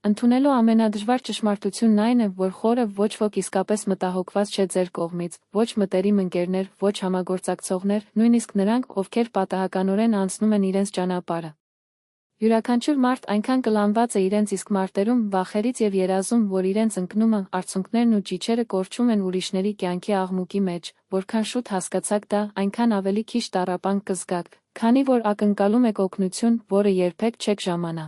Ընդունելու ամենադժվար ճշմարտությունն այն է, որ խորը ոչ ոք իսկապես մտահոգված չէ ձեր կողմից, ոչ մտերիմ ընկերներ, ոչ համագործակցողներ, նույնիսկ նրանք, ովքեր պատահականորեն անցնում են իրենց ճանապարհը։ Յուրաքանչյուր մարդ այնքան կլանված է իրենց իսկ մարտերում, վախերից եւ երազում, որ իրենց ընկնումը, արցունքներն ու ճիչերը կորչում են ուրիշների կյանքի աղմուկի մեջ, որքան շուտ հասկացաք դա, այնքան ավելի քիչ տառապանք կզգաք, քանի որ ակնկալում եք օգնություն, որը երբեք չեք ժամանա։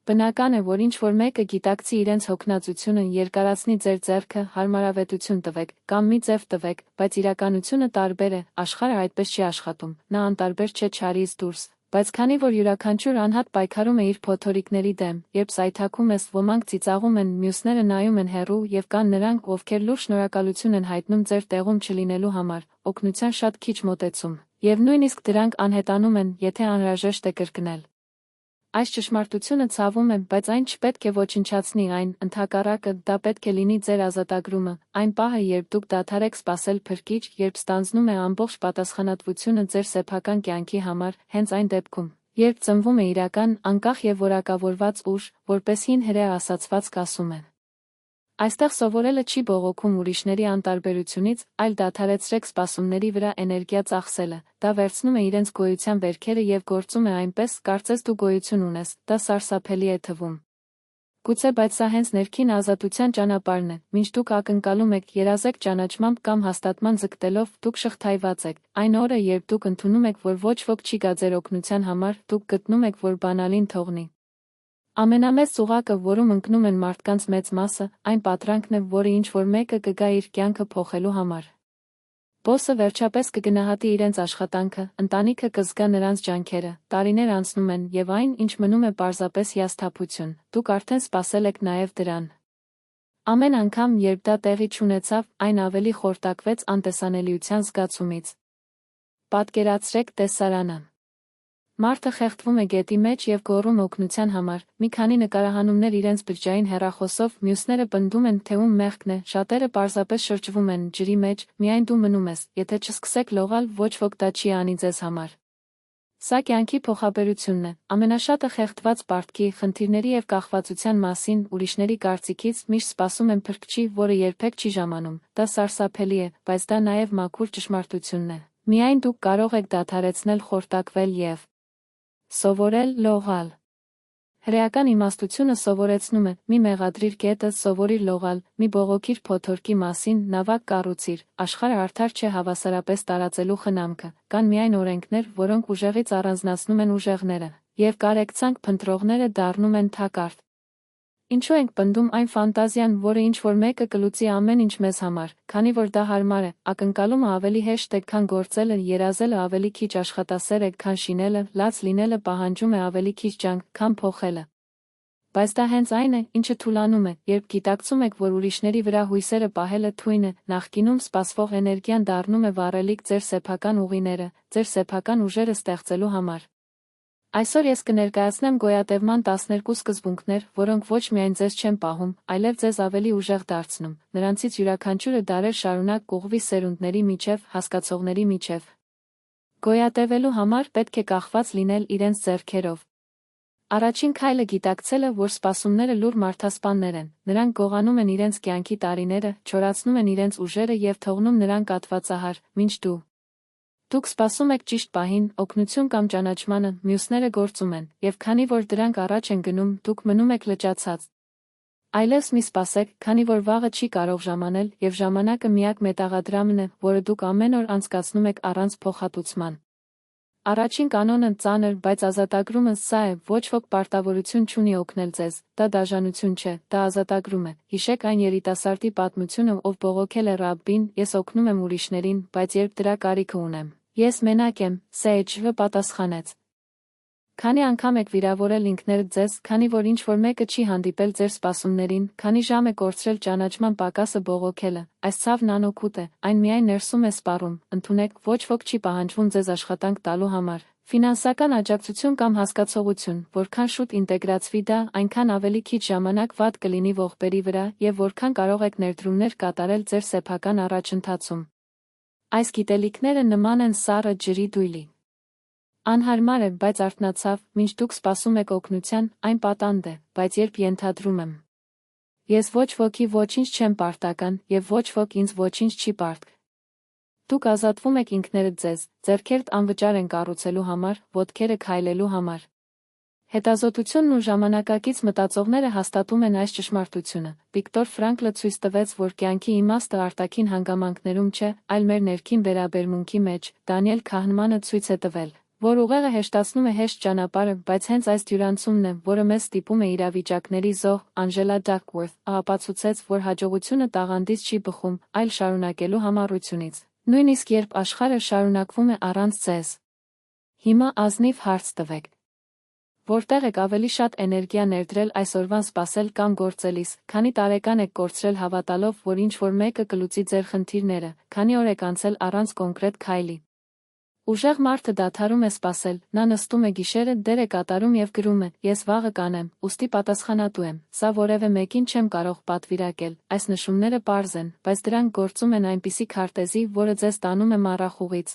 Բնական է, որ ինչ-որ մեկը գիտակցի իրենց հոգնածությունը, երկարացնի ձեր ձեռքը, հարմարավետություն տվեք, կամ մի ձև տվեք, բայց իրականությունը տարբեր է, աշխարհը այդպես չի աշխատում, նա անտարբեր չէ չարից դուրս, բայց քանի որ յուրաքանչյուր անհատ պայքարում է իր փոթորիկների դեմ, երբ սայթաքում ես, ոմանք ծիծաղում են, մյուսները նայում են հեռու եւ կան նրանք, ովքեր լուր շնորհակալություն են հայտնում ձեր տեղում չլինելու համար, օգնության շատ քիչ մոտեցում, եւ նույնիսկ դրանք անհետանում են, եթե անհրաժեշտ է կրկնել։ Այս ճշմարտությունը ցավում է, բայց այն չպետք է ոչնչացնի այն, ընդհակառակը, դա պետք է լինի ձեր ազատագրումը, այն պահը, երբ դուք դադարեք սպասել փրկիչ, երբ ստանձնում է ամբողջ պատասխանատվությունը ձեր սեփական կյանքի համար, հենց այն դեպքում, երբ ծնվում է իրական, անկախ եւ որակավորված ուժ, որպես հին հրեա ասացվածք ասում են։ Այստեղ սովորելը չի բողոքում ուրիշների անտարբերությունից, այլ դադարեցրեք սպասումների վրա էներգիա ծախսելը, դա վերցնում է իրենց գոյության վերքերը եւ գործում է այնպես, կարծես դու գոյություն ունես, դա սարսափելի է թվում։ Գուցե, բայց սա հենց ներքին ազատության ճանապարհն է, մինչ դուք ակնկալում եք, երազեք ճանաչմամբ կամ հաստատման ձգտելով, դուք շղթայված եք, այն օրը, երբ դուք ընդունում եք, որ ոչ ոք չի գա ձեր օգնության համար, դուք գտնում եք, որ բանալին թողնի։ Ամենամեծ ծուղակը, որում ընկնում են մարդկանց մեծ մասը, այն պատրանքն է, որը ինչ-որ մեկը կգա իր կյանքը փոխելու համար։ Բոսը վերջապես կգնահատի իրենց աշխատանքը, ընտանիքը կզգա նրանց ջանքերը, տարիներ անցնում են, եւ այն, ինչ մնում է պարզապես հիասթափություն, դուք արդեն սպասել եք նաեւ դրան։ Ամեն անգամ, երբ դա տեղի չունեցավ, այն ավելի խորտակվեց անտեսանելիության զգացումից։ Պատկերացրեք տեսարանը։ Մարդը խեղդվում է գետի մեջ եւ գոռում օգնության համար, մի քանի նկարահանումներ իրենց բջջային հեռախոսով, մյուսները պնդում են, թե ում մեղքն է, շատերը պարզապես շրջվում են ջրի մեջ, միայն դու մնում ես, եթե չսկսեք լողալ, ոչ ոք դա չի անի ձեզ համար։ Սա կյանքի փոխաբերությունն է, ամենաշատը խեղդված պարտքի, խնդիրների եւ կախվածության մասին, ուրիշների կարծիքից միշտ սպասում են փրկչի, որը երբեք չի ժամանում, դա սարսափելի է, բայց դա նաեւ մաքուր ճշմարտությունն է։ Միայն դուք կարող եք դադարեցնել խորտակվել եւ սովորել լողալ։ Հրեական իմաստությունը սովորեցնում է, մի մեղադրիր գետը, սովորիր լողալ, մի բողոքիր փոթորկի մասին, նավակ կառուցիր, աշխարհը արդար չէ հավասարապես տարածելու խնամքը, կան միայն օրենքներ, որոնք ուժեղից առանձնացնում են ուժեղները, եւ կարեկցանք փնտրողները դառնում են թակարդ։ Ինչու ենք պնդում այն ֆանտազիան, որը ինչ-որ մեկը կլուծի ամեն ինչ մեզ համար, քանի որ դա հարմար է, ակնկալումը ավելի հեշտ է, քան գործելը, երազելը ավելի քիչ աշխատասեր է, քան շինելը, լաց լինելը պահանջում է ավելի քիչ ջանք, քան փոխելը։ Բայց դա հենց այն է, ինչը թուլանում է, երբ գիտակցում եք, որ ուրիշների վրա հույսերը պահելը թույն է, նախկինում սպասվող էներգիան դառնում է վառելիք ձեր սեփական ուղիները, ձեր սեփական ուժերը ստեղծելու համար։ Այսօր ես կներկայացնեմ գոյատևման 12 սկզբունքներ, որոնք ոչ միայն ձեզ չեն պահում, այլև ձեզ ավելի ուժեղ դարձնում, նրանցից յուրաքանչյուրը դարեր շարունակ կուղվի սերունդների միջև, հասկացողների միջև։ Գոյատևելու համար պետք է կախված լինել իրենց ձեռքերով։ Առաջին քայլը գիտակցելը, որ սպասումները լուր մարդասպաններ են, նրանք գողանում են իրենց կյանքի տարիները, չորացնում են իրենց ուժերը եւ թողնում նրանք ատվածահար, մինչ դուք սպասում եք ճիշտ պահին, օգնություն կամ ճանաչմանը, մյուսները գործում են, եւ քանի որ դրանք առաջ են գնում, դուք մնում եք լճացած։ Այլևս մի սպասեք, քանի որ վաղը չի կարող ժամանել, եւ ժամանակը միակ մետաղադրամն է, որը դուք ամեն օր անցկացնում եք առանց փոխհատուցման։ Առաջին կանոնը ծանր, բայց ազատագրումը սա է, ոչ ոք պարտավորություն չունի օգնել ձեզ, դա դաժանություն չէ, դա ազատագրում է։ Հիշեք այն երիտասարդի պատմությունը, ով բողոքել է Ռաբբին, ես օգնում եմ ուրիշներին, բայց երբ դրա կարիքը ունեմ, ես մենակ եմ, Սեյջը պատասխանեց։ Քանի անգամ եք վիրավորել ինքներդ ձեզ, քանի որ ինչ-որ մեկը չի հանդիպել ձեր սպասումներին, քանի ժամ է կորցրել ճանաչման պակասը բողոքելը, այս ցավն անօգուտ է, այն միայն ներսում է սպառում, ընդունեք, ոչ ոք չի պահանջվում ձեզ աշխատանք տալու համար, ֆինանսական աջակցություն կամ հասկացողություն, որքան շուտ ինտեգրացվի դա, այնքան ավելի քիչ ժամանակ վատ կլինի ողբերի վրա, եւ որքան կարող եք ներդրումներ կատարել ձեր սեփական առաջընթացում։ Այս գիտելիքները նման են սառը ջրի դույլի։ Անհարմար է, բայց արթնացավ, մինչ դուք սպասում եք օգնության, այն պատանդ է, բայց երբ ենթադրում եմ։ Ես ոչ ոքի ոչինչ չեմ պարտական, և ոչ ոք ինձ ոչինչ չի պարտք։ Դուք ազատվում եք ինքներդ ձեզ, ձեռքերդ անվճար են կառուցելու համար, ոտքերը քայլելու համար։ Հետազոտությունն ու ժամանակակից մտածողները հաստատում են այս ճշմարտությունը։ Վիկտոր Ֆրանկլը ցույց տվեց, որ կյանքի իմաստը արտաքին հանգամանքներում չէ, այլ մեր ներքին վերաբերմունքի մեջ։ Դանիել Քահնմանը ցույց է տվել, որ ուղեղը հեշտացնում է հեշտ ճանապարհը, բայց հենց այս դյուրանցումն է, որը մեզ ստիպում է իրավիճակների զոհ։ Անջելա Դակվորթը ապացուցեց, որ հաջողությունը տաղանդից չի բխում, այլ շարունակելու համառությունից, նույնիսկ երբ աշխարհը շարունակվում է առանց ձեզ։ Հիմա ազնիվ հարց տվեք. որտեղ եք ավելի շատ էներգիա ներդրել այսօրվան սպասել կամ գործելիս, քանի տարեկան եք կորցրել հավատալով, որ ինչ-որ մեկը կլուծի ձեր խնդիրները, քանի օր եք անցել առանց կոնկրետ քայլի։ Ուժեղ մարդը դադարում է սպասել, նա նստում է գիշերը, դեր է կատարում և գրում է. ես վաղը կանեմ, ուստի պատասխանատու եմ, սա որևէ մեկին չեմ կարող պատվիրակել, այս նշումները պարզ են, բայց դրանք գործում են այնպիսի քարտեզի, որը ձեզ տանում է մառախուղից։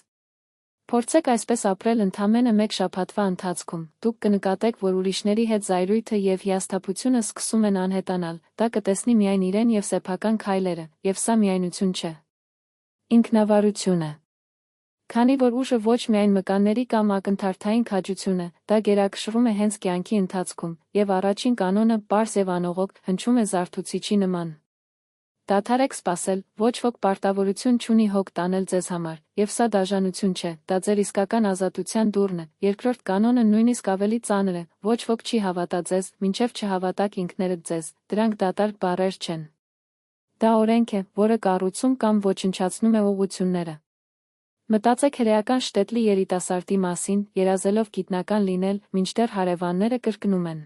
Փորձեք այսպես ապրել ընդամենը մեկ շաբաթվա ընթացքում, դուք կնկատեք, որ ուրիշների հետ զայրույթը և հիասթափությունը սկսում են անհետանալ, դա կտեսնի միայն իրեն և սեփական քայլերը, և սա միայնություն չէ։ Ինքնավարություն է։ Քանի որ ուժը ոչ միայն մկանների կամ ակնթարթային քաջություն է, դա գերակշռում է հենց կյանքի ընթացքում, և առաջին կանոնը, պարզ և անողոք, հնչում է զարթուցիչի նման. դադարեք սպասել, ոչ ոք պարտավորություն չունի հոգ տանել ձեզ համար, և սա դաժանություն չէ, դա ձեր իսկական ազատության դուռն է։ Երկրորդ կանոնը նույնիսկ ավելի ծանր է, ոչ ոք չի հավատա ձեզ, մինչև չհավատաք ինքներդ ձեզ, դրանք դատարկ բառեր չեն։ Դա օրենք է, որը կառուցում կամ ոչնչացնում է ուղղությունները։ Մտածեք հրեական Շտետլի երիտասարդի մասին, երազելով գիտնական լինել, մինչդեռ հարևանները կրկնում են.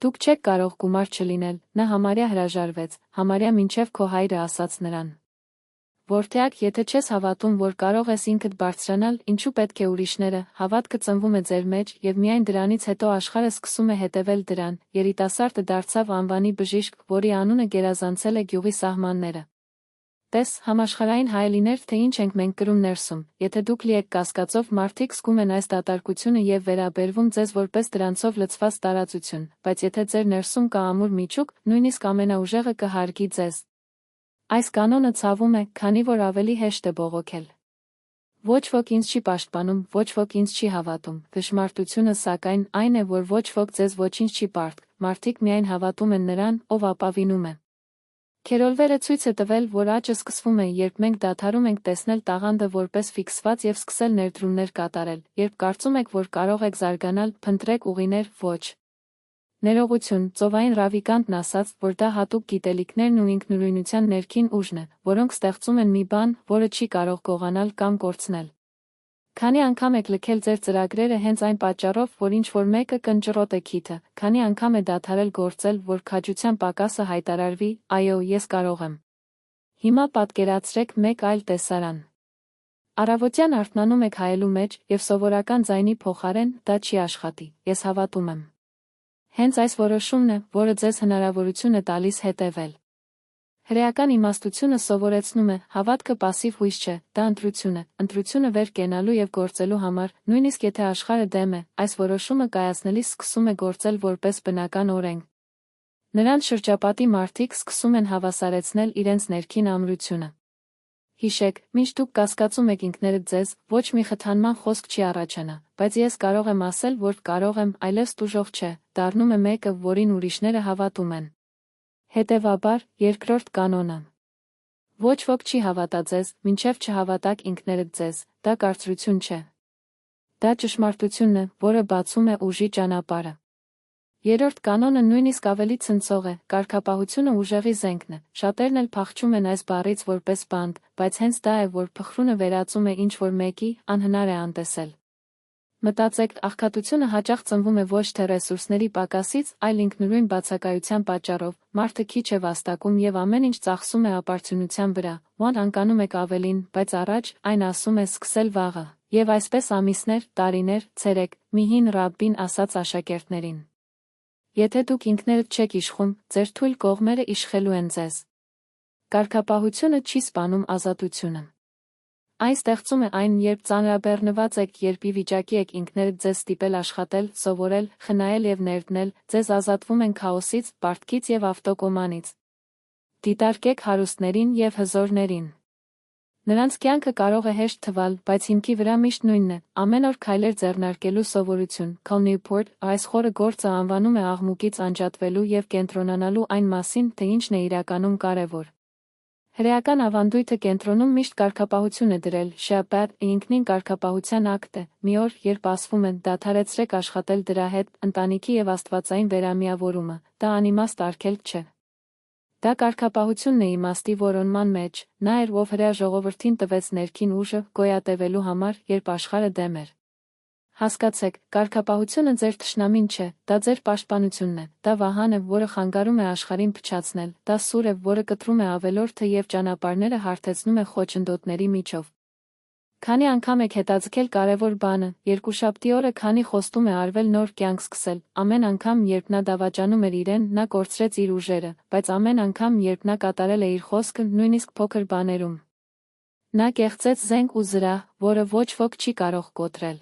դուք չեք կարող գումար չլինել, նա համարյա հրաժարվեց, համարյա մինչև քո հայրը ասաց նրան. որդեակ, եթե չես հավատում, որ կարող ես ինքդ բարձրանալ, ինչու պետք է ուրիշները, հավատքը ծնվում է ձեր մեջ, և միայն դրանից հետո աշխարհը սկսում է հետևել դրան։ Երիտասարդը դարձավ անվանի բժիշկ, որի անունը գերազանցել է գյուղի սահմանները։ Տես, համաշխարհային հայելիներ, թե ինչ ենք մենք կրում ներսում, եթե դուք լի եք կասկածով, մարդիկ զգում են այս դատարկությունը և վերաբերվում ձեզ որպես դրանցով լցված տարածություն, բայց եթե ձեր ներսում կա ամուր միջուկ, նույնիսկ ամենաուժեղը կհարգի ձեզ։ Այս կանոնը ցավում է, քանի որ ավելի հեշտ է բողոքել։ Ոչ ոք ինձ չի պաշտպանում, ոչ ոք ինձ չի հավատում։ Ճշմարտությունը սակայն այն է, որ ոչ ոք ձեզ ոչինչ չի պարտք, մարդիկ միայն հավատում են նրան, ով ապավինում է։ Քերոլվերը ցույց է տվել, որ աճը սկսվում է, երբ մենք դադարում ենք տեսնել տաղանդը որպես ֆիքսված և սկսել ներդրումներ կատարել, երբ կարծում եք, որ կարող եք զարգանալ, փնտրեք ուղիներ, ոչ ներողություն, ծովային Ռավիկանտն ասաց, որ դա հատուկ գիտելիքներն ու ինքնուրույնության ներքին ուժն է, որոնք ստեղծում են մի բան, որը չի կարող գողանալ կամ կորցնել։ Քանի անգամ եք լքել ձեր ծրագրերը հենց այն պատճառով, որ ինչ-որ մեկը կնճռոտ է քիթը, քանի անգամ է դադարել գործել, որ քաջության պակասը հայտարարվի, այո, ես կարող եմ։ Հիմա պատկերացրեք մեկ այլ տեսարան։ Առավոտյան արթնանում եք հայելու մեջ, և սովորական ձայնի փոխարեն դա չի աշխատի, ես հավատում եմ։ Հենց այս որոշումն է, որը ձեզ հնարավորություն է տալիս հետևել։ Հրեական իմաստությունը սովորեցնում է, հավատքը պասիվ հույս չէ, դա ընտրություն է, ընտրությունը վեր կենալու և գործելու համար, նույնիսկ եթե աշխարհը դեմ է, այս որոշումը կայացնելիս սկսում է գործել որպես բնական օրենք։ Նրանց շրջապատի մարդիկ սկսում են հավասարեցնել իրենց ներքին ամրությունը։ Հիշեք, մինչ դուք կասկածում եք ինքներդ ձեզ, ոչ մի խթանման խոսք չի առաջանա, բայց ես կարող եմ ասել, որ կարող եմ, այլևս տուժող չէ, դառնում է մեկը, որին ուրիշները հավատում են։ Հետևաբար, երկրորդ կանոնը. ոչ ոք չի հավատա ձեզ, մինչև չհավատաք ինքներդ ձեզ, դա կարծրություն չէ։ Դա ճշմարտությունն է, որը բացում է ուժի ճանապարհը։ Երրորդ կանոնը նույնիսկ ավելի ցնցող է, կարգապահությունը ուժեղի զենքն է, շատերն էլ փախչում են այս բառից որպես բանտ, բայց հենց դա է, որ փխրունը վերածում է ինչ-որ մեկի, անհնար է անտեսել։ Մտածեք, աղքատությունը հաճախ ծնվում է ոչ թե ռեսուրսների պակասից, այլ ինքնուրույն բացակայության պատճառով, մարդը քիչ է վաստակում և ամեն ինչ ծախսում է ապարդյունության վրա, ման անկանում եք ավելին, բայց առաջ, այն ասում է սկսել վաղը, և այսպես ամիսներ, տարիներ, ցերեկ, մի հին ռաբբին ասաց աշակերտներին. եթե դուք ինքներդ չեք իշխում, ձեր թույլ կողմերը իշխելու են ձեզ։ Կարգապահությունը չի սպանում ազատությունը։ Այն ստեղծում է այն, երբ ծանրաբեռնված եք, երբ ի վիճակի եք ինքներդ ձեզ ստիպել աշխատել, սովորել, խնայել և ներդնել, ձեզ ազատվում են քաոսից, պարտքից և ավտոկոմանից։ Դիտարկեք հարուստներին և հզորներին։ Նրանց կյանքը կարող է հեշտ թվալ, բայց հիմքի վրա միշտ նույնն է՝ ամեն օր քայլեր ձեռնարկելու սովորություն։ Cal Newport այս խորը գործը անվանում է աղմուկից անջատվելու և կենտրոնանալու այն մասին, թե ինչն է իրականում կարևոր։ Հրեական ավանդույթը կենտրոնում միշտ կարգապահություն է դրել, շաբաթ ինքնին կարգապահության ակտ է, մի օր, երբ ասվում են, դադարեցրեք աշխատել դրա հետ, ընտանիքի և աստվածային վերամիավորումը, դա անիմաստ արգելք չէ։ Դա կարգապահությունն է իմաստի որոնման մեջ, նա էր, ով հրեա ժողովրդին տվեց ներքին ուժը, գոյատևելու համար, երբ աշխարհը դեմ էր։ Հասկացեք, կարգապահությունը ձեր թշնամին չէ, դա ձեր պաշտպանությունն է, դա վահան է, որը խանգարում է աշխարհին փչացնել, դա սուր է, որը կտրում է ավելորդը և ճանապարհները հարթեցնում է խոչընդոտների միջով։ Քանի անգամ եք հետաձգել կարևոր բանը, երկուշաբթի օրը քանի խոստում է արվել նոր կյանք սկսել, ամեն անգամ, երբ նա դավաճանում էր իրեն, նա կորցրեց իր ուժերը, բայց ամեն անգամ, երբ նա կատարել է իր խոսքը, նույնիսկ փոքր բաներում, նա կեղծեց զենք ու զրահ, որը ոչ ոք չի կարող կոտրել։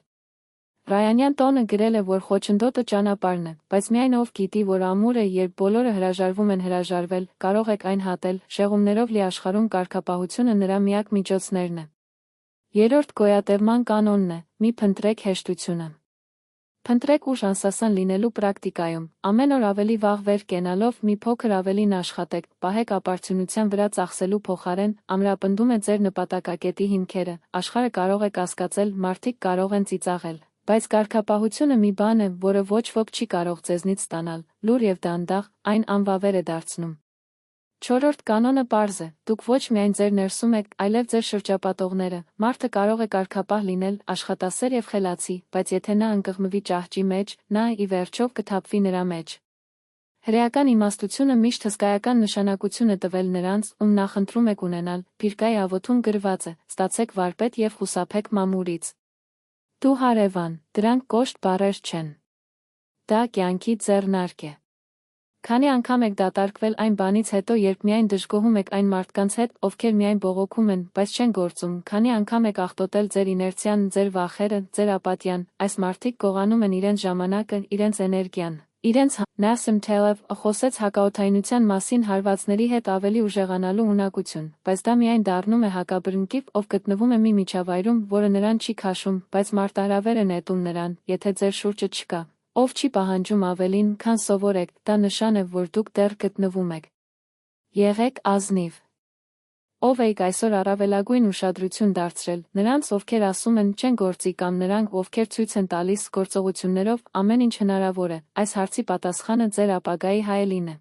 Ռայանյան տոնը գրել է, որ խոչընդոտը ճանապարհն է, բայց միայն ով գիտի, որ ամուր է, երբ բոլորը հրաժարվում են հրաժարվել, կարող եք այն հատել, շեղումներով լի աշխարհում կարգապահությունը նրա միակ միջոցներն է։ Երրորդ գոյատևման կանոնն է՝ մի փնտրեք հեշտությունը։ Փնտրեք ուժ անսասան լինելու պրակտիկայում, ամեն օր ավելի վաղ վեր կենալով մի փոքր ավելին աշխատեք, պահեք ապարդյունության վրա ծախսելու փոխարեն, ամրապնդում է ձեր նպատակակետի հիմքերը, աշխարհը կարող է կասկածել, մարդիկ կարող են ծիծաղել, բայց կարգապահությունը մի բան է, որը ոչ ոք չի կարող ձեզնից ստանալ, լուր և դանդաղ, այն անվավեր է դարձնում։ Չորրորդ կանոնը պարզ է, դուք ոչ միայն ձեր ներսում եք, այլև ձեր շրջապատողները, մարդը կարող է կարգապահ լինել, աշխատասեր և խելացի, բայց եթե նա ընկղմվի ճահճի մեջ, նա ի վերջո կթափվի նրա մեջ։ Հրեական իմաստությունը միշտ հսկայական նշանակություն է տվել նրանց, ում նախընտրում եք ունենալ, Փիրկայի աղոթում գրված է, ստացեք վարպետ և խուսափեք մամուրից։ Դու հարևան, դրանք կոշտ բառեր չեն։ Դա կյանքի ձեռնարկ է։ Քանի անգամ եք դատարկվել այն բանից հետո, երբ միայն դժգոհում եք այն մարդկանց հետ, ովքեր միայն բողոքում են, բայց չեն գործում, քանի անգամ եք աղտոտել ձեր իներցիան, ձեր վախերը, ձեր ապաթիան, այս մարդիկ գողանում են իրենց ժամանակը, իրենց էներգիան, իրենց Նասիմ Թալեբը խոսեց հակաօդայնության մասին հարվածների հետ ավելի ուժեղանալու ունակություն, բայց դա միայն դառնում է հակաբռնկիվ, ով գտնվում է մի միջավայրում, որը նրան չի քաշում, բայց մարտահրավեր է նետում նրան, եթե ձեր շուրջը չկա, ով չի պահանջում ավելին, քան սովոր եք, դա նշան է, որ դուք դեռ գտնվում եք։ Եղեք ազնիվ։ Ով եք այսօր առավելագույն ուշադրություն դարձրել, նրանց, ովքեր ասում են չեն գործի կամ նրանք, ովքեր ցույց են տալիս գործողություններով ամեն ինչ հնարավոր է, այս հարցի պատասխանը ձեր ապագայի հայելին է։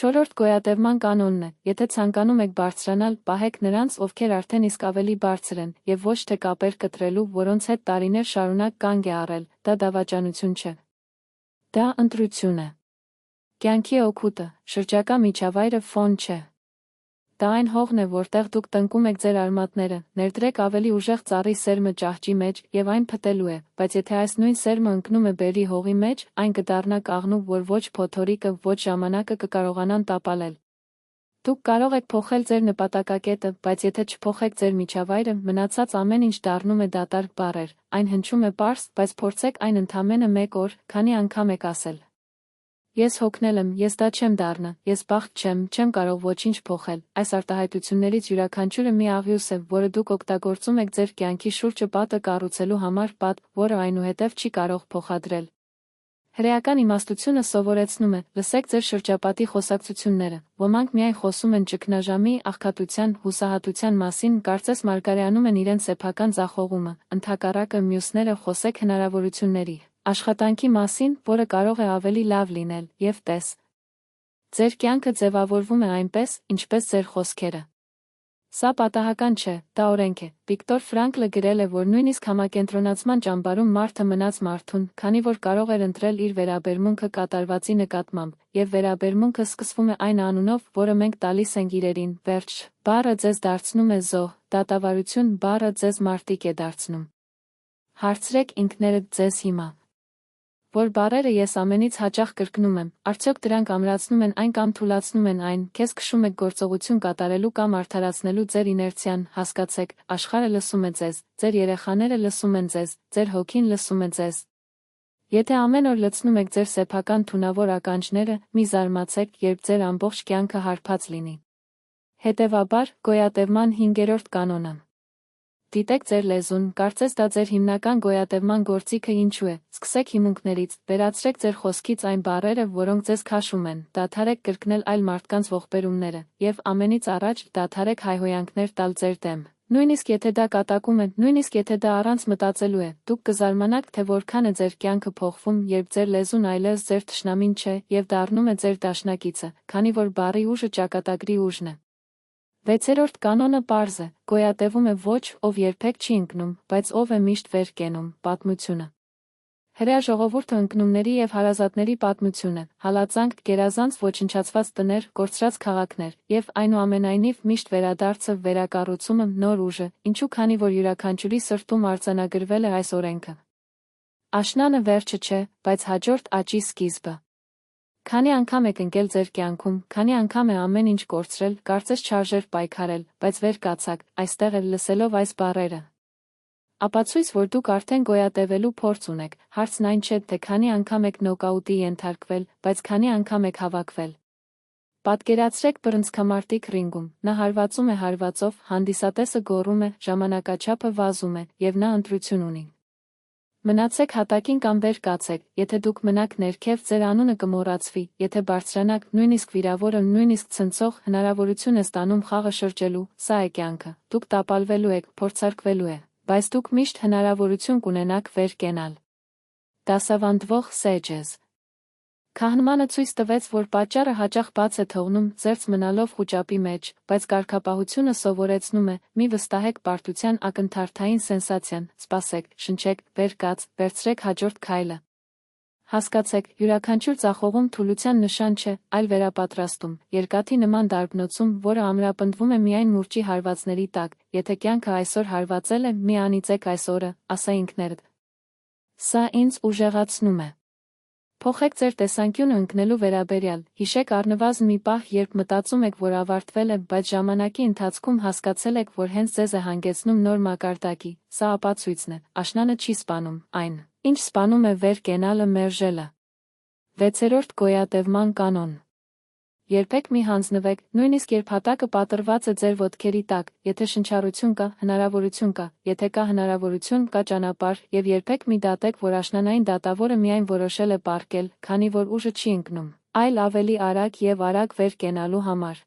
Չորրորդ գոյատևման կանոնն է, եթե ցանկանում եք բարձրանալ, պահեք նրանց, ովքեր արդեն իսկ ավելի բարձր են, եւ ոչ թե կապեր կտրելու, որոնց հետ տարիներ շարունակ կանգ է առել, դա դավաճանություն չէ։ Դա ընտրություն է։ Կյանքի օգուտը, շրջակա միջավայրը ֆոն չէ։ Դա այն հողն է, որտեղ դուք տնկում եք ձեր արմատները, ներդրեք ավելի ուժեղ ծառի սերմը ճահճի մեջ, եւ այն փտելու է, բայց եթե այս նույն սերմը ընկնում է բերրի հողի մեջ, այն կդառնա կաղնու, որ ոչ փոթորիկը, ոչ ժամանակը կկարողանան տապալել։ Դուք կարող եք փոխել ձեր նպատակակետը, բայց եթե չփոխեք ձեր միջավայրը, մնացած ամեն ինչ դառնում է դատարկ բառեր, այն հնչում է պարզ, բայց փորձեք այն ընդամենը մեկ օր, քանի անգամ եք ասել։ Ես հոգնել եմ, ես դա չեմ դառնա, ես բախտ չեմ կարող ոչինչ փոխել, այս արտահայտություններից յուրաքանչյուրը մի աղյուս է, որը դուք օգտագործում եք ձեր կյանքի շուրջը պատը կառուցելու համար, պատ, որը այնուհետև չի կարող փոխադրել։ Հրեական իմաստությունը սովորեցնում է, լսեք ձեր շրջապատի խոսակցությունները, ոմանք միայն խոսում են ճգնաժամի, աղքատության, հուսահատության մասին, կարծես մարգարեանում են իրենց սեփական ձախողումը, ընդհակառակը մյուսները խոսեք հնարավորությունների, աշխատանքի մասին, որը կարող է ավելի լավ լինել, եւ տես։ Ձեր կյանքը ձևավորվում է այնպես, ինչպես ձեր խոսքերը։ Սա պատահական չէ, դա օրենք է։ Վիկտոր Ֆրանկլը գրել է, որ նույնիսկ համակենտրոնացման ճամբարում մարդը մնաց մարդուն, քանի որ կարող էր ընտրել իր վերաբերմունքը կատարվածի նկատմամբ, եւ վերաբերմունքը սկսվում է այն անունով, որը մենք տալիս ենք իրերին, վերջ, բառը ձեզ դարձնում է զոհ, դատավարություն բառը ձեզ մարտիկ է դարձնում։ Հարցրեք ինքներդ ձեզ հիմա։ Որ բառերը ես ամենից հաճախ կրկնում եմ, արդյոք դրանք ամրացնում են այն կամ թուլացնում են այն, քեզ քշում եք գործողություն կատարելու կամ արդարացնելու ձեր իներցիան, հասկացեք, աշխարհը լսում է ձեզ, ձեր երեխաները լսում են ձեզ, ձեր հոգին լսում է ձեզ։ Եթե ամեն օր լցնում եք ձեր սեփական թունավոր ականջները, մի զարմացեք, երբ ձեր ամբողջ կյանքը հարբած լինի։ Հետևաբար, գոյատևման 5-րդ կանոնը։ Դիտեք ձեր լեզուն, կարծես դա ձեր հիմնական գոյատևման գործիքը ինչու է, սկսեք հիմունքներից, վերացրեք ձեր խոսքից այն բառերը, որոնք ձեզ քաշում են, դադարեք կրկնել այլ մարդկանց ողբերումները, եւ ամենից առաջ դադարեք հայհոյանքներ տալ ձեր դեմ։ Նույնիսկ եթե դա կատակում է, նույնիսկ եթե դա առանց մտածելու է, դուք կզարմանաք, թե որքան է ձեր կյանքը փոխվում, երբ ձեր լեզուն այլևս ձեր թշնամին չէ եւ դառնում է ձեր դաշնակիցը, քանի որ բառի ուժը ճակատագրի ուժն է։ 6-րդ կանոնը պարզ է, գոյատևում է ոչ, ով երբեք չի ընկնում, բայց ով է միշտ վեր կենում, պատմությունը։ Հրեա ժողովուրդը ընկնումների եւ հարազատների պատմություն է, հալածանք, գերազանց ոչնչացված տներ, կորցրած քաղաքներ, եւ այնուամենայնիվ միշտ վերադարձը, վերակառուցումը, նոր ուժը, ինչու քանի որ յուրաքանչյուրի սրտում արձանագրվել է այս օրենքը։ Աշնանը վերջը չէ, բայց հաջորդ աճի սկիզբը։ Քանի անգամ եք ընկել ձեր կյանքում, քանի անգամ է ամեն ինչ կորցրել, կարծես չարժեր պայքարել, բայց վեր կացաք, այստեղ էլ լսելով այս բառերը։ Ապացույց, որ դուք արդեն գոյատևելու փորձ ունեք, հարցն այն չէ, թե քանի անգամ եք նոկաուտի ենթարկվել, բայց քանի անգամ եք հավաքվել։ Պատկերացրեք բռնցքամարտիկ ռինգում, նա հարվածում է հարվածով, հանդիսատեսը գոռում է, ժամանակաչափը վազում է, եւ նա ընտրություն ունի։ Մնացեք հատակին կամ վեր կացեք, եթե դուք մնաք ներքև ձեր անունը կմոռացվի, եթե բարձրանաք, նույնիսկ վիրավորը, նույնիսկ ցնցող, հնարավորություն է ստանում խաղը շրջելու, սա է կյանքը, դուք տապալվելու եք, փորձարկվելու է, բայց դուք միշտ հնարավորություն կունենաք վեր կենալ։ Դասավանդվող սեջես։ Քահանմանը ցույց տվեց, որ պատճառը հաճախ բաց է թողնում, զերծ մնալով խուճապի մեջ, բայց կարգապահությունը սովորեցնում է, մի վստահեք բարդության ակնթարթային սենսացիան, սպասեք, շնչեք, վեր կաց, վերցրեք հաջորդ քայլը։ Հասկացեք, յուրաքանչյուր ձախողում թուլության նշան չէ, այլ վերապատրաստում, երկաթի նման դարբնոցում, որը ամրապնդվում է միայն մուրճի հարվածների տակ, եթե կյանքը այսօր հարվածել է, մի անիծեք այս օրը, ասա ինքներդ։ Սա ինձ ուժեղացնում է։ Փոխեք ձեր տեսանկյունը ընկնելու վերաբերյալ, հիշեք առնվազն մի պահ, երբ մտածում եք, որ ավարտվել է, բայց ժամանակի ընթացքում հասկացել եք, որ հենց ձեզ է հանգեցնում նոր մակարդակի, սա ապացույցն է, աշնանը չի սպանում, այն, ինչ սպանում է վեր կենալը մերժելը։ 6-րդ գոյատևման կանոն։ Երբեք մի հանձնվեք, նույնիսկ երբ հատակը պատրված է ձեր ոտքերի տակ, եթե շնչառություն կա, հնարավորություն կա, եթե կա հնարավորություն, կա ճանապարհ, եւ երբեք մի դատեք, որ աշնանային դատավորը միայն որոշել է պառկել, քանի որ ուժը չի ընկնում, այլ ավելի արագ եւ արագ վեր կենալու համար։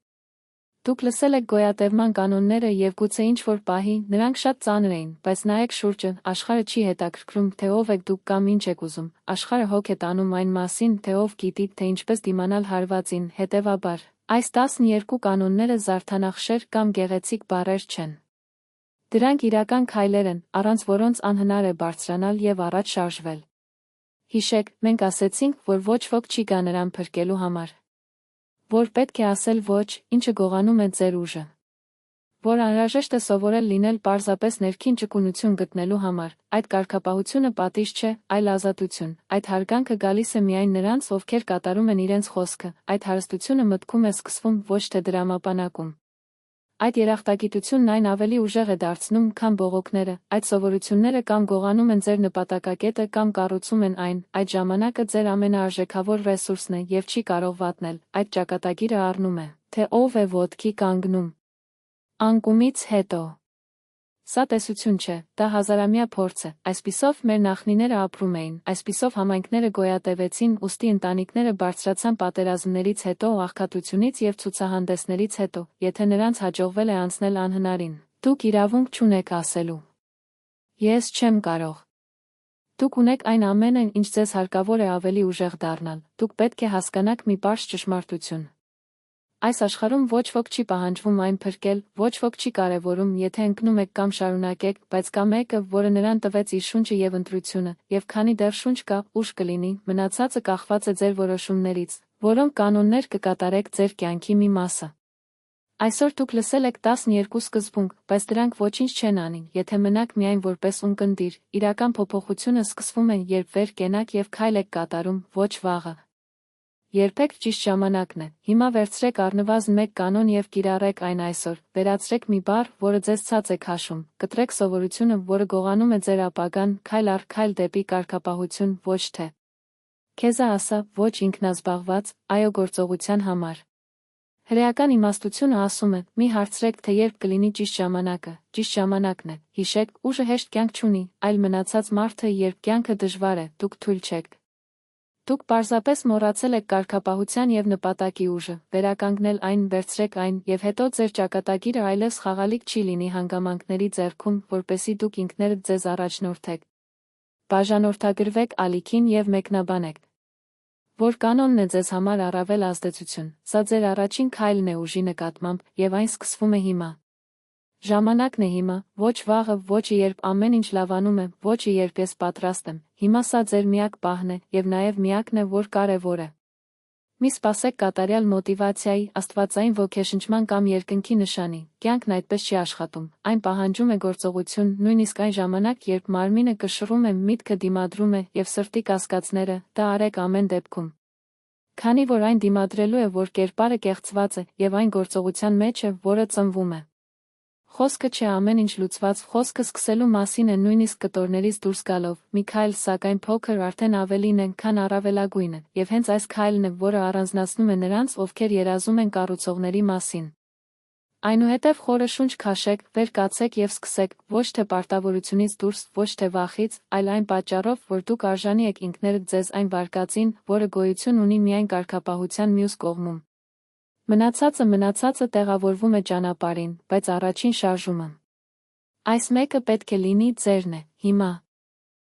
Դուք լսել եք գոյատևման կանոնները եւ գուցե ինչ-որ պահի նրանք շատ ծանր էին, բայց նայեք շուրջը, աշխարհը չի հետաքրքրում, թե ով եք դուք կամ ինչ եք ուզում, աշխարհը հոգ է տանում այն մասին, թե ով գիտի, թե ինչպես դիմանալ հարվածին, հետեւաբար, այս 12 կանոնները զարդանախշեր կամ գեղեցիկ բառեր չեն։ Դրանք իրական քայլեր են, առանց որոնց անհնար է բարձրանալ եւ առաջ շարժվել։ Հիշեք, մենք ասեցինք, որ ոչ ոք չի գա նրան փրկելու համար։ Որ պետք է ասել ոչ, ինչը գողանում է ձեր ուժը։ Որ անհրաժեշտ է սովորել լինել պարզապես ներքին ճկունություն գտնելու համար, այդ կարգապահությունը պատիժ չէ, այլ ազատություն, այդ հարգանքը գալիս է միայն նրանց, ովքեր կատարում են իրենց խոսքը, այդ հարստությունը մտքում է սկսվում, ոչ թե դրամապանակում։ Այդ երախտագիտությունն այն ավելի ուժեղ է դարձնում, քան բողոքները, այդ սովորությունները կամ գողանում են ձեր նպատակակետը կամ կառուցում են այն, այդ ժամանակը ձեր ամենաարժեքավոր ռեսուրսն է եւ չի կարող վատնել, այդ ճակատագիրը առնում է, թե ով է ոտքի կանգնում։ Անկումից հետո։ Սա տեսություն չէ, դա հազարամյա փորձ է, այսպիսով մեր նախնիները ապրում էին, այսպիսով համայնքները գոյատևեցին, ուստի ընտանիքները բարձրացան պատերազմներից հետո, աղքատությունից եւ ցուցահանդեսներից հետո, եթե նրանց հաջողվել է անցնել անհնարին, դուք իրավունք չունեք ասելու. Ես չեմ կարող։ Դուք ունեք այն ամենը, ինչ ձեզ հարկավոր է ավելի ուժեղ դառնալ, դուք պետք է հասկանաք մի պարզ ճշմարտություն։ Այս աշխարհում ոչ ոք չի պահանջվում այն փրկել, ոչ ոք չի կարևորում, եթե ընկնում եք կամ շարունակեք, բայց կա մեկը, որը նրան տվեց իր շունչը եւ ընտրությունը, եւ քանի դեռ շունչ կա, ուժ կլինի, մնացածը կախված է ձեր որոշումներից, որոնք կանոններ կկատարեք ձեր կյանքի մի մասը։ Այսօր դուք լսել եք 12 սկզբունք, բայց դրանք ոչինչ չեն անի, եթե մնաք միայն որպես ունկնդիր, իրական փոփոխությունը սկսվում է, երբ վեր կենաք և քայլ եք կատարում, ոչ վաղը։ Երբեք ճիշտ ժամանակն է, հիմա վերցրեք առնվազն մեկ կանոն և կիրառեք այն այսօր, վերացրեք մի բառ, որը ձեզ ցած է քաշում, կտրեք սովորությունը, որը գողանում է ձեր ապագան, քայլ առ քայլ դեպի կարգապահություն, ոչ թե քեզ ասա, ոչ ինքնազբաղված, այո գործողության համար։ Հրեական իմաստությունը ասում է, մի հարցրեք, թե երբ կլինի ճիշտ ժամանակն է, հիշեք, ուժը հեշտ կյանք չունի, այլ մնացած մարդը, երբ կյանքը դժվար է, դուք թույլ չեք։ Դուք պարզապես մոռացել եք կարգապահության և նպատակի ուժը, վերականգնել այն, վերցրեք այն, և հետո ձեր ճակատագիրը այլևս խաղալիք չի լինի հանգամանքների ձեռքում, որպեսզի դուք ինքներդ ձեզ առաջնորդեք։ Բաժանորդագրվեք ալիքին և մեկնաբանեք, որ կանոնն է ձեզ համար առավել ազդեցություն, սա ձեր առաջին քայլն է ուժի նկատմամբ, և այն սկսվում է հիմա։ Ժամանակն է հիմա, ոչ վաղը, ոչը երբ ամեն ինչ լավանում է, ոչը երբ ես պատրաստ եմ, հիմա սա ձեր միակ պահն է, և նաև միակն է, որ կարևոր է։ Մի սպասեք կատարյալ մոտիվացիայի, աստվածային ոգեշնչման կամ երկնքի նշանի, կյանքն այդպես չի աշխատում, այն պահանջում է գործողություն, նույնիսկ այն ժամանակ, երբ մարմինը կշռում է, միտքը դիմադրում է, և սրտի կասկածները, դա արեք ամեն դեպքում։ Քանի որ այն դիմադրելու է, որ կերպարը կեղծված է, և այն գործողության մեջ է, որը ծնվում է։ Խոսքը չէ ամեն ինչ լուծված, խոսքը սկսելու մասին է նույնիսկ կտորներից դուրս գալով, մի քայլ, սակայն փոքր արդեն ավելին է, քան առավելագույնը, և հենց այս քայլն է, որը առանձնացնում է նրանց, ովքեր երազում են կառուցողների մասին։ Այնուհետև խորը շունչ քաշեք, վեր կացեք և սկսեք, ոչ թե պարտավորությունից դուրս, ոչ թե վախից, այլ այն պատճառով, որ դուք արժանի եք ինքներդ ձեզ այն վարկածին, որը գոյություն ունի միայն կարգապահության մյուս կողմում։ Մնացածը տեղավորվում է ճանապարհին, բայց առաջին շարժումը։ Այս մեկը պետք է լինի ձերն է, հիմա։